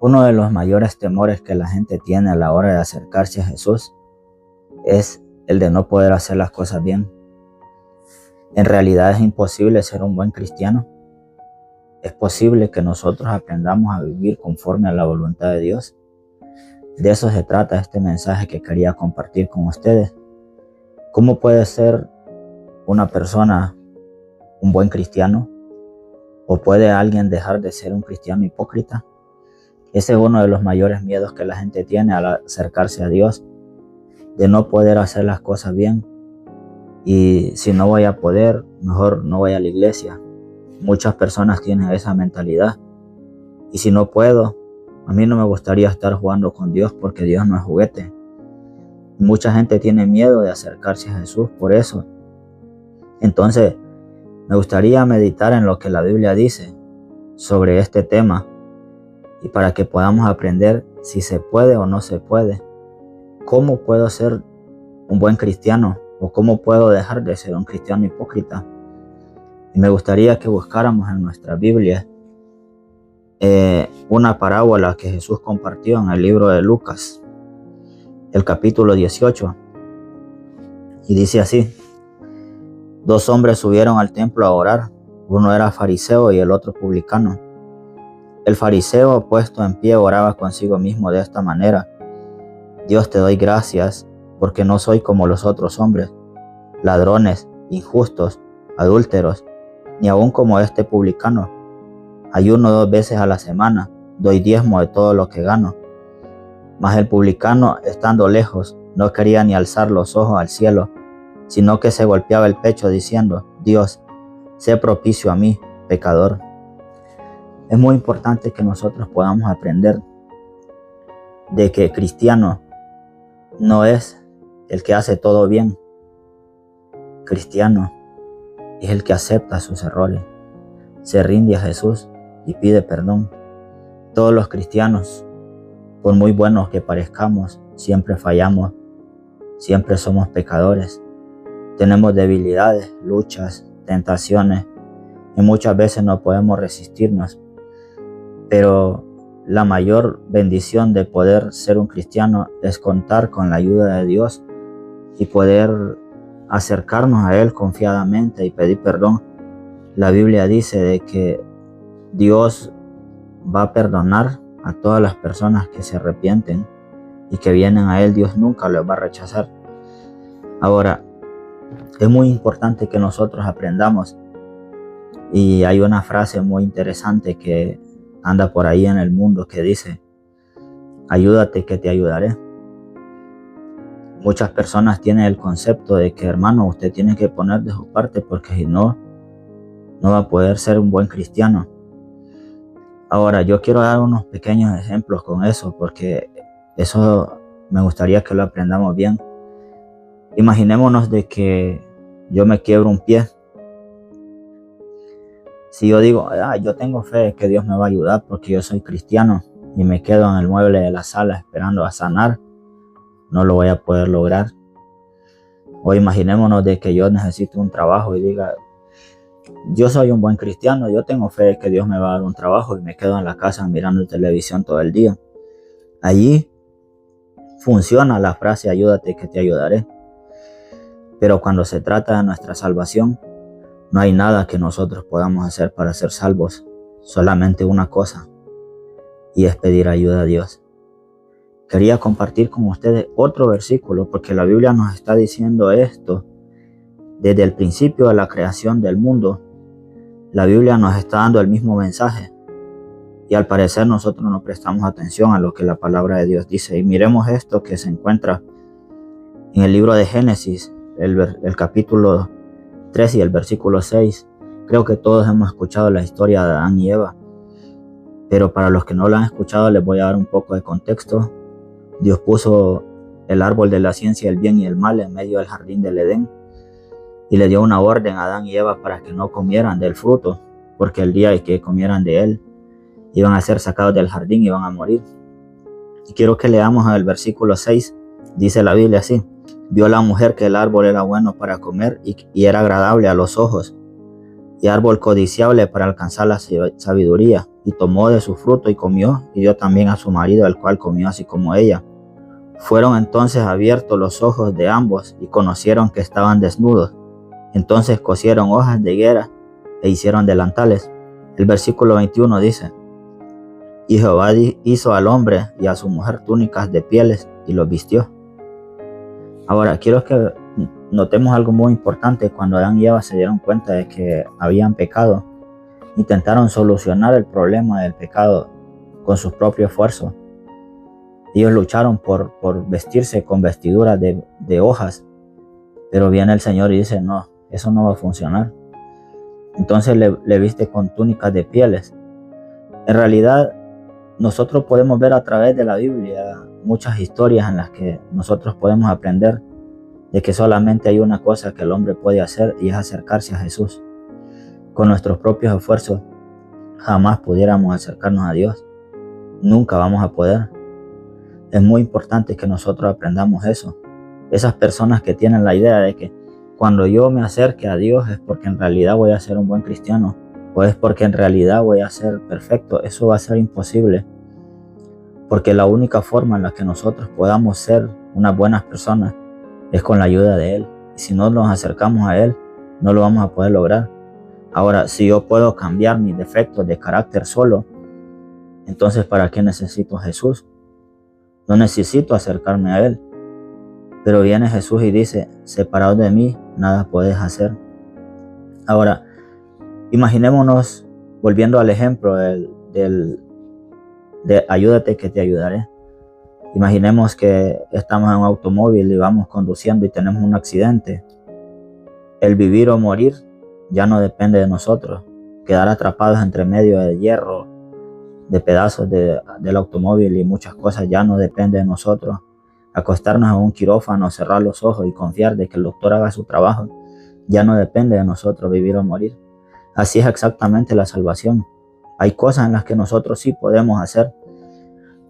Uno de los mayores temores que la gente tiene a la hora de acercarse a Jesús es el de no poder hacer las cosas bien. En realidad es imposible ser un buen cristiano. Es posible que nosotros aprendamos a vivir conforme a la voluntad de Dios. De eso se trata este mensaje que quería compartir con ustedes. ¿Cómo puede ser una persona un buen cristiano? ¿O puede alguien dejar de ser un cristiano hipócrita? Ese es uno de los mayores miedos que la gente tiene al acercarse a Dios, de no poder hacer las cosas bien. Y si no voy a poder, mejor no voy a la iglesia. Muchas personas tienen esa mentalidad. Y si no puedo, a mí no me gustaría estar jugando con Dios, porque Dios no es juguete. Mucha gente tiene miedo de acercarse a Jesús por eso. Entonces, me gustaría meditar en lo que la Biblia dice sobre este tema, y para que podamos aprender si se puede o no se puede. ¿Cómo puedo ser un buen cristiano? ¿O cómo puedo dejar de ser un cristiano hipócrita? Y me gustaría que buscáramos en nuestra Biblia una parábola que Jesús compartió en el libro de Lucas, el capítulo 18. Y dice así: 2 hombres subieron al templo a orar. Uno era fariseo y el otro publicano. El fariseo, puesto en pie, oraba consigo mismo de esta manera: Dios, te doy gracias porque no soy como los otros hombres, ladrones, injustos, adúlteros, ni aun como este publicano. Ayuno 2 veces a la semana, doy diezmo de todo lo que gano. Mas el publicano, estando lejos, no quería ni alzar los ojos al cielo, sino que se golpeaba el pecho diciendo: Dios, sé propicio a mí, pecador. Es muy importante que nosotros podamos aprender de que cristiano no es el que hace todo bien. Cristiano es el que acepta sus errores, se rinde a Jesús y pide perdón. Todos los cristianos, por muy buenos que parezcamos, siempre fallamos, siempre somos pecadores. Tenemos debilidades, luchas, tentaciones, y muchas veces no podemos resistirnos. Pero la mayor bendición de poder ser un cristiano es contar con la ayuda de Dios y poder acercarnos a Él confiadamente y pedir perdón. La Biblia dice de que Dios va a perdonar a todas las personas que se arrepienten y que vienen a Él. Dios nunca los va a rechazar. Ahora, es muy importante que nosotros aprendamos, y hay una frase muy interesante que anda por ahí en el mundo que dice: ayúdate que te ayudaré. Muchas personas tienen el concepto de que, hermano, usted tiene que poner de su parte, porque si no, no va a poder ser un buen cristiano. Ahora, yo quiero dar unos pequeños ejemplos con eso, porque eso me gustaría que lo aprendamos bien. Imaginémonos de que yo me quiebro un pie. Si yo digo: yo tengo fe de que Dios me va a ayudar porque yo soy cristiano, y me quedo en el mueble de la sala esperando a sanar, no lo voy a poder lograr. O imaginémonos de que yo necesito un trabajo y diga: yo soy un buen cristiano, yo tengo fe de que Dios me va a dar un trabajo, y me quedo en la casa mirando televisión todo el día. Allí funciona la frase: ayúdate que te ayudaré. Pero cuando se trata de nuestra salvación, no hay nada que nosotros podamos hacer para ser salvos. Solamente una cosa, y es pedir ayuda a Dios. Quería compartir con ustedes otro versículo, porque la Biblia nos está diciendo esto desde el principio de la creación del mundo. La Biblia nos está dando el mismo mensaje, y al parecer nosotros no prestamos atención a lo que la palabra de Dios dice. Y miremos esto que se encuentra en el libro de Génesis, el capítulo 3 y el versículo 6. Creo que todos hemos escuchado la historia de Adán y Eva, pero para los que no la han escuchado les voy a dar un poco de contexto. Dios puso el árbol de la ciencia del bien y el mal en medio del jardín del Edén, y le dio una orden a Adán y Eva para que no comieran del fruto, porque el día que comieran de él iban a ser sacados del jardín y iban a morir. Y quiero que leamos el versículo 6. Dice la Biblia así: vio la mujer que el árbol era bueno para comer y era agradable a los ojos, y árbol codiciable para alcanzar la sabiduría, y tomó de su fruto y comió, y dio también a su marido, el cual comió así como ella. Fueron entonces abiertos los ojos de ambos, y conocieron que estaban desnudos. Entonces cosieron hojas de higuera, e hicieron delantales. El versículo 21 dice: y Jehová hizo al hombre y a su mujer túnicas de pieles, y los vistió. Ahora, quiero que notemos algo muy importante. Cuando Adán y Eva se dieron cuenta de que habían pecado, intentaron solucionar el problema del pecado con sus propios esfuerzos. Ellos lucharon por vestirse con vestiduras de hojas, pero viene el Señor y dice: no, eso no va a funcionar. Entonces le viste con túnicas de pieles. En realidad, nosotros podemos ver a través de la Biblia muchas historias en las que nosotros podemos aprender de que solamente hay una cosa que el hombre puede hacer, y es acercarse a Jesús. Con nuestros propios esfuerzos jamás pudiéramos acercarnos a Dios. Nunca vamos a poder. Es muy importante que nosotros aprendamos eso. Esas personas que tienen la idea de que cuando yo me acerque a Dios es porque en realidad voy a ser un buen cristiano, o es porque en realidad voy a ser perfecto, eso va a ser imposible. Porque la única forma en la que nosotros podamos ser unas buenas personas es con la ayuda de Él. Y si no nos acercamos a Él, no lo vamos a poder lograr. Ahora, si yo puedo cambiar mis defectos de carácter solo, entonces ¿para qué necesito a Jesús? No necesito acercarme a Él. Pero viene Jesús y dice: separado de mí, nada puedes hacer. Ahora, imaginémonos, volviendo al ejemplo de ayúdate que te ayudaré. Imaginemos que estamos en un automóvil y vamos conduciendo y tenemos un accidente. El vivir o morir ya no depende de nosotros. Quedar atrapados entre medio de hierro, de pedazos del automóvil y muchas cosas ya no depende de nosotros. Acostarnos en un quirófano, cerrar los ojos y confiar de que el doctor haga su trabajo ya no depende de nosotros, vivir o morir. Así es exactamente la salvación. Hay cosas en las que nosotros sí podemos hacer,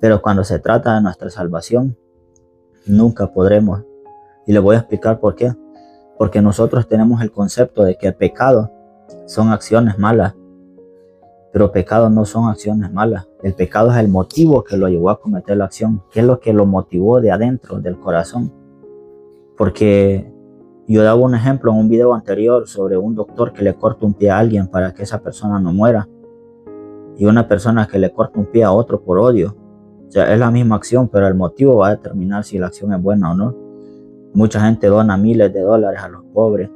pero cuando se trata de nuestra salvación, nunca podremos. Y les voy a explicar por qué. Porque nosotros tenemos el concepto de que el pecado son acciones malas, pero pecado no son acciones malas. El pecado es el motivo que lo llevó a cometer la acción, que es lo que lo motivó de adentro, del corazón. Porque yo daba un ejemplo en un video anterior sobre un doctor que le corta un pie a alguien para que esa persona no muera, y una persona que le corta un pie a otro por odio. O sea, es la misma acción, pero el motivo va a determinar si la acción es buena o no. Mucha gente dona miles de dólares a los pobres,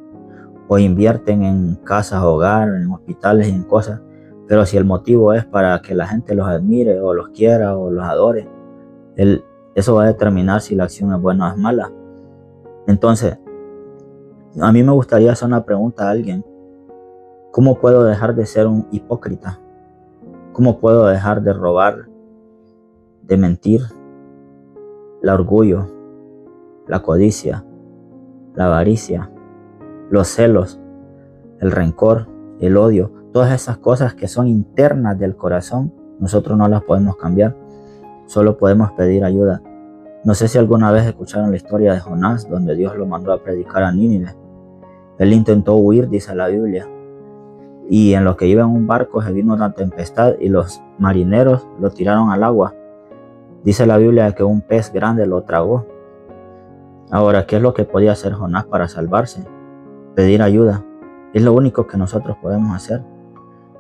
o invierten en casas, hogar, en hospitales y en cosas, pero si el motivo es para que la gente los admire, o los quiera, o los adore, eso va a determinar si la acción es buena o es mala. Entonces, a mí me gustaría hacer una pregunta a alguien: ¿cómo puedo dejar de ser un hipócrita? ¿Cómo puedo dejar de robar, de mentir, el orgullo, la codicia, la avaricia, los celos, el rencor, el odio? Todas esas cosas que son internas del corazón, nosotros no las podemos cambiar, solo podemos pedir ayuda. No sé si alguna vez escucharon la historia de Jonás, donde Dios lo mandó a predicar a Nínive. Él intentó huir, dice la Biblia, y en lo que iba en un barco se vino una tempestad y los marineros lo tiraron al agua. Dice la Biblia que un pez grande lo tragó. Ahora, ¿qué es lo que podía hacer Jonás para salvarse? Pedir ayuda. Es lo único que nosotros podemos hacer.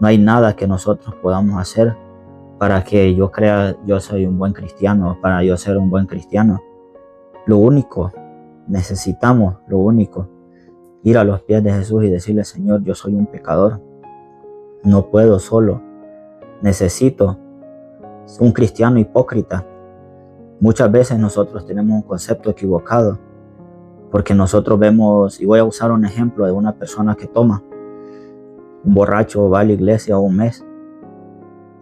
No hay nada que nosotros podamos hacer para que yo crea yo soy un buen cristiano, para yo ser un buen cristiano. Lo único, necesitamos lo único, ir a los pies de Jesús y decirle: Señor, yo soy un pecador. No puedo solo. Necesito un cristiano hipócrita. Muchas veces nosotros tenemos un concepto equivocado, porque nosotros vemos, y voy a usar un ejemplo de una persona que toma. Un borracho va a la iglesia un mes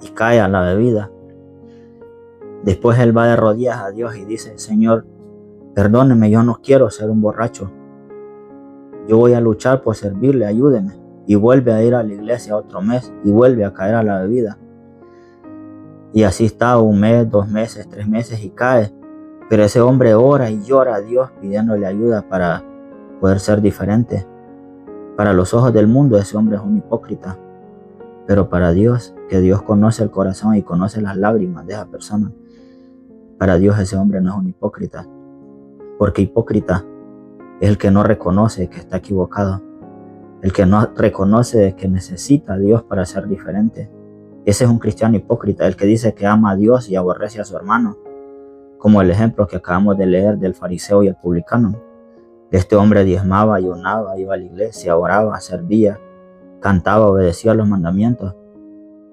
y cae a la bebida. Después él va de rodillas a Dios y dice: Señor, perdóneme, yo no quiero ser un borracho. Yo voy a luchar por servirle, ayúdeme. Y vuelve a ir a la iglesia otro mes y vuelve a caer a la bebida. Y así está un mes, 2 meses, 3 meses y cae. Pero ese hombre ora y llora a Dios pidiéndole ayuda para poder ser diferente. Para los ojos del mundo ese hombre es un hipócrita, pero para Dios, que Dios conoce el corazón y conoce las lágrimas de esa persona, para Dios ese hombre no es un hipócrita, porque hipócrita es el que no reconoce que está equivocado, el que no reconoce que necesita a Dios para ser diferente. Ese es un cristiano hipócrita, el que dice que ama a Dios y aborrece a su hermano, como el ejemplo que acabamos de leer del fariseo y el publicano. Este hombre diezmaba, ayunaba, iba a la iglesia, oraba, servía, cantaba, obedecía a los mandamientos,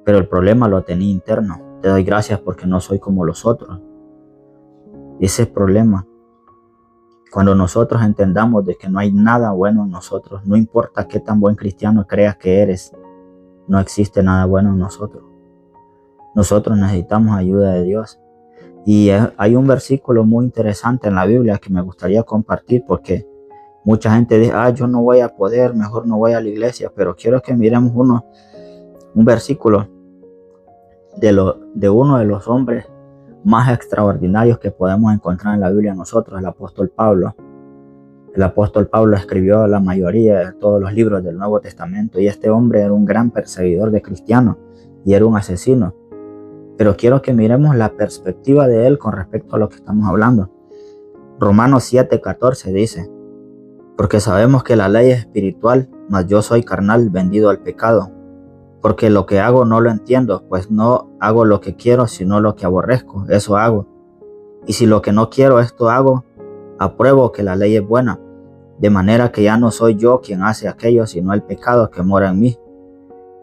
pero el problema lo tenía interno. Te doy gracias porque no soy como los otros. Ese es el problema. Cuando nosotros entendamos de que no hay nada bueno en nosotros, no importa qué tan buen cristiano creas que eres, no existe nada bueno en nosotros. Nosotros necesitamos ayuda de Dios. Y hay un versículo muy interesante en la Biblia que me gustaría compartir, porque mucha gente dice, yo no voy a poder, mejor no voy a la iglesia, pero quiero que miremos un versículo de uno de los hombres más extraordinarios que podemos encontrar en la Biblia nosotros, el apóstol Pablo. El apóstol Pablo escribió la mayoría de todos los libros del Nuevo Testamento, y este hombre era un gran perseguidor de cristianos y era un asesino. Pero quiero que miremos la perspectiva de él con respecto a lo que estamos hablando. Romanos 7:14 dice, porque sabemos que la ley es espiritual, mas yo soy carnal, vendido al pecado. Porque lo que hago no lo entiendo, pues no hago lo que quiero, sino lo que aborrezco, eso hago. Y si lo que no quiero, esto hago, apruebo que la ley es buena, de manera que ya no soy yo quien hace aquello, sino el pecado que mora en mí.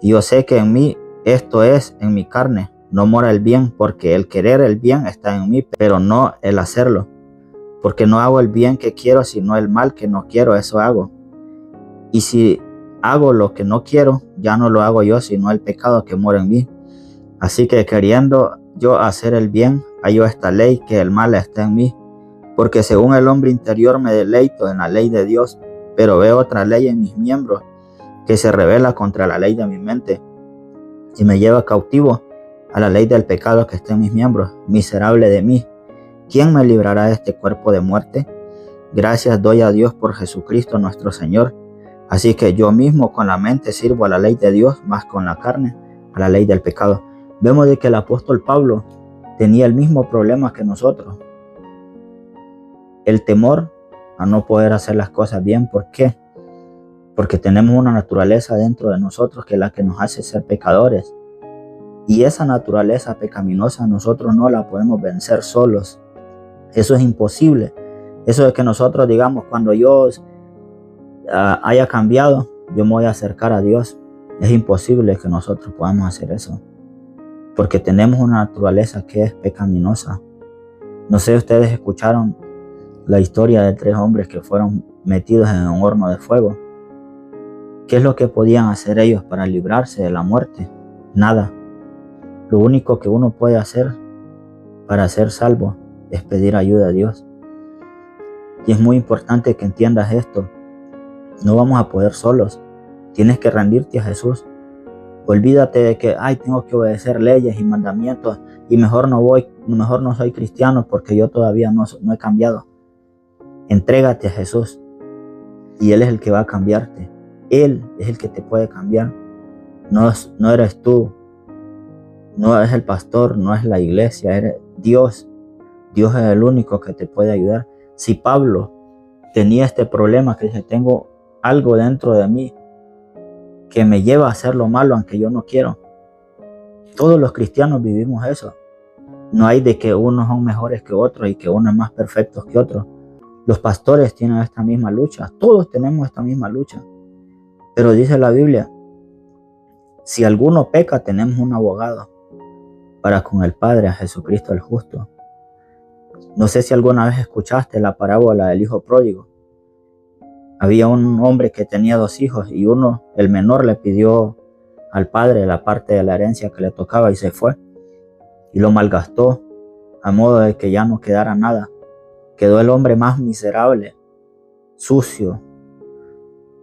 Y yo sé que en mí, esto es, en mi carne, no mora el bien, porque el querer el bien está en mí, pero no el hacerlo. Porque no hago el bien que quiero, sino el mal que no quiero, eso hago. Y si hago lo que no quiero, ya no lo hago yo, sino el pecado que mora en mí. Así que queriendo yo hacer el bien, hallo esta ley, que el mal está en mí. Porque según el hombre interior me deleito en la ley de Dios, pero veo otra ley en mis miembros, que se rebela contra la ley de mi mente, y me lleva cautivo a la ley del pecado que está en mis miembros. Miserable de mí, ¿quién me librará de este cuerpo de muerte? Gracias doy a Dios por Jesucristo nuestro Señor. Así que yo mismo con la mente sirvo a la ley de Dios, más con la carne a la ley del pecado. Vemos de que el apóstol Pablo tenía el mismo problema que nosotros. El temor a no poder hacer las cosas bien. ¿Por qué? Porque tenemos una naturaleza dentro de nosotros que es la que nos hace ser pecadores. Y esa naturaleza pecaminosa nosotros no la podemos vencer solos. Eso es imposible. Eso de que nosotros digamos, cuando yo haya cambiado, yo me voy a acercar a Dios. Es imposible que nosotros podamos hacer eso, porque tenemos una naturaleza que es pecaminosa. No sé, ustedes escucharon la historia de 3 hombres que fueron metidos en un horno de fuego. ¿Qué es lo que podían hacer ellos para librarse de la muerte? Nada. Lo único que uno puede hacer para ser salvo es pedir ayuda a Dios. Y es muy importante que entiendas esto. No vamos a poder solos. Tienes que rendirte a Jesús. Olvídate de que tengo que obedecer leyes y mandamientos y mejor no soy cristiano porque yo todavía no he cambiado. Entrégate a Jesús y Él es el que va a cambiarte. Él es el que te puede cambiar. No eres tú, no es el pastor, no es la iglesia, eres Dios. Dios es el único que te puede ayudar. Si Pablo tenía este problema que dice, tengo algo dentro de mí que me lleva a hacer lo malo aunque yo no quiero. Todos los cristianos vivimos eso. No hay de que unos son mejores que otros y que uno es más perfecto que otros. Los pastores tienen esta misma lucha. Todos tenemos esta misma lucha. Pero dice la Biblia, si alguno peca, tenemos un abogado para con el Padre, a Jesucristo el justo. No sé si alguna vez escuchaste la parábola del hijo pródigo. Había un hombre que tenía 2 hijos y el menor, le pidió al padre la parte de la herencia que le tocaba y se fue. Y lo malgastó a modo de que ya no quedara nada. Quedó el hombre más miserable, sucio.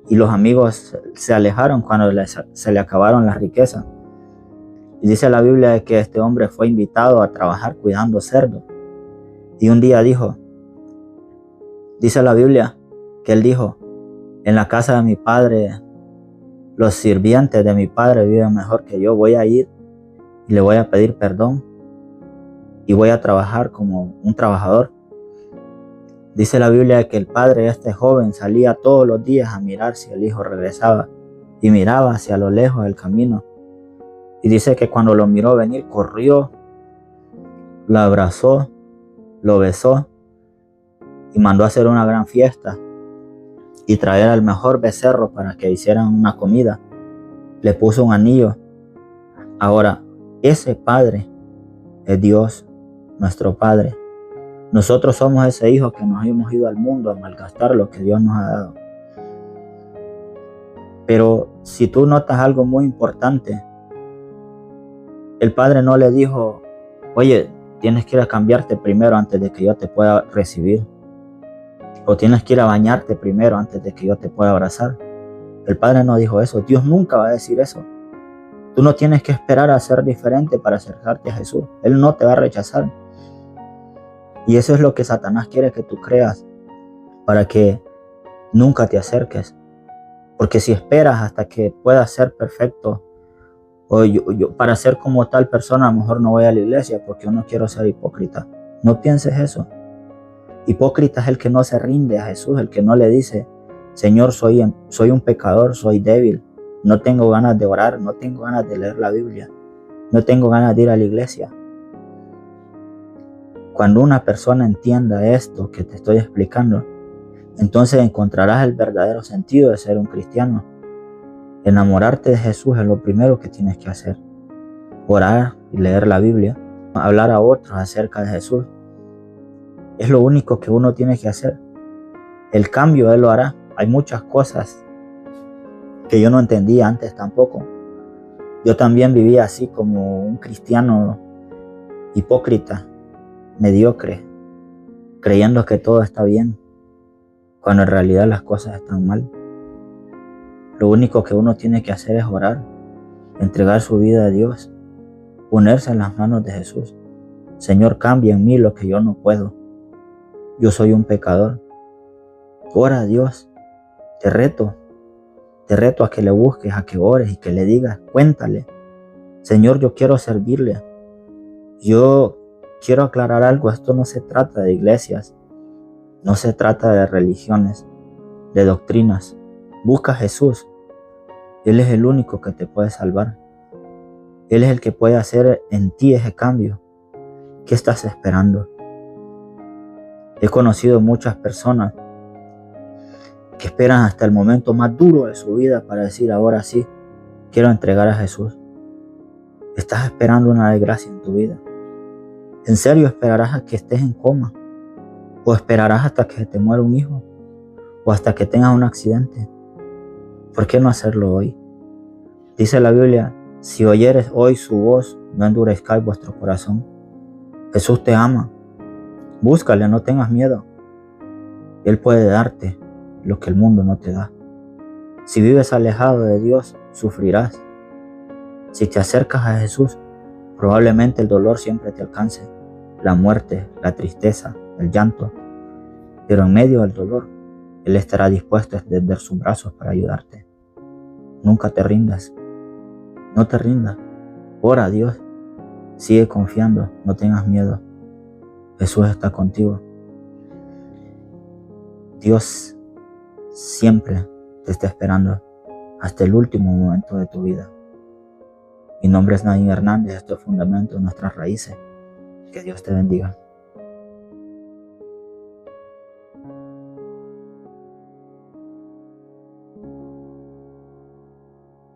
Y los amigos se alejaron cuando se le acabaron las riquezas. Y dice la Biblia que este hombre fue invitado a trabajar cuidando cerdos. Y un día dice la Biblia que él dijo, en la casa de mi padre los sirvientes de mi padre viven mejor que yo. Voy a ir y le voy a pedir perdón y voy a trabajar como un trabajador. Dice la Biblia que el padre de este joven salía todos los días a mirar si el hijo regresaba y miraba hacia lo lejos del camino. Y dice que cuando lo miró venir, corrió, lo abrazó, lo besó y mandó a hacer una gran fiesta y traer al mejor becerro para que hicieran una comida. Le puso un anillo. Ahora, ese padre es Dios, nuestro Padre. Nosotros somos ese hijo que nos hemos ido al mundo a malgastar lo que Dios nos ha dado. Pero si tú notas algo muy importante, el padre no le dijo, oye, tienes que ir a cambiarte primero antes de que yo te pueda recibir. O tienes que ir a bañarte primero antes de que yo te pueda abrazar. El padre no dijo eso. Dios nunca va a decir eso. Tú no tienes que esperar a ser diferente para acercarte a Jesús. Él no te va a rechazar. Y eso es lo que Satanás quiere que tú creas, para que nunca te acerques. Porque si esperas hasta que puedas ser perfecto, o yo para ser como tal persona, a lo mejor no voy a la iglesia porque yo no quiero ser hipócrita. No pienses eso. Hipócrita es el que no se rinde a Jesús, el que no le dice, Señor, soy un pecador, soy débil, no tengo ganas de orar, no tengo ganas de leer la Biblia, no tengo ganas de ir a la iglesia. Cuando una persona entienda esto que te estoy explicando, entonces encontrarás el verdadero sentido de ser un cristiano. Enamorarte de Jesús es lo primero que tienes que hacer. Orar y leer la Biblia, hablar a otros acerca de Jesús. Es lo único que uno tiene que hacer. El cambio Él lo hará. Hay muchas cosas que yo no entendía antes tampoco. Yo también vivía así como un cristiano hipócrita, mediocre, creyendo que todo está bien, cuando en realidad las cosas están mal. Lo único que uno tiene que hacer es orar, entregar su vida a Dios, ponerse en las manos de Jesús. Señor, cambia en mí lo que yo no puedo. Yo soy un pecador. Ora a Dios. Te reto a que le busques, a que ores y que le digas, cuéntale, Señor, yo quiero servirle. Yo quiero aclarar algo, esto no se trata de iglesias, no se trata de religiones, de doctrinas. Busca a Jesús. Él es el único que te puede salvar. Él es el que puede hacer en ti ese cambio. ¿Qué estás esperando? He conocido muchas personas que esperan hasta el momento más duro de su vida para decir, ahora sí, quiero entregar a Jesús. Estás esperando una desgracia en tu vida. ¿En serio esperarás a que estés en coma? ¿O esperarás hasta que te muera un hijo? ¿O hasta que tengas un accidente? ¿Por qué no hacerlo hoy? Dice la Biblia, si oyeres hoy su voz, no endurezcáis vuestro corazón. Jesús te ama. Búscale, no tengas miedo. Él puede darte lo que el mundo no te da. Si vives alejado de Dios, sufrirás. Si te acercas a Jesús, probablemente el dolor siempre te alcance, la muerte, la tristeza, el llanto. Pero en medio del dolor, Él estará dispuesto a extender sus brazos para ayudarte. Nunca te rindas. No te rindas. Ora a Dios. Sigue confiando. No tengas miedo. Jesús está contigo. Dios siempre te está esperando hasta el último momento de tu vida. Mi nombre es Nadine Hernández. Esto es Fundamento de Nuestras Raíces. Que Dios te bendiga.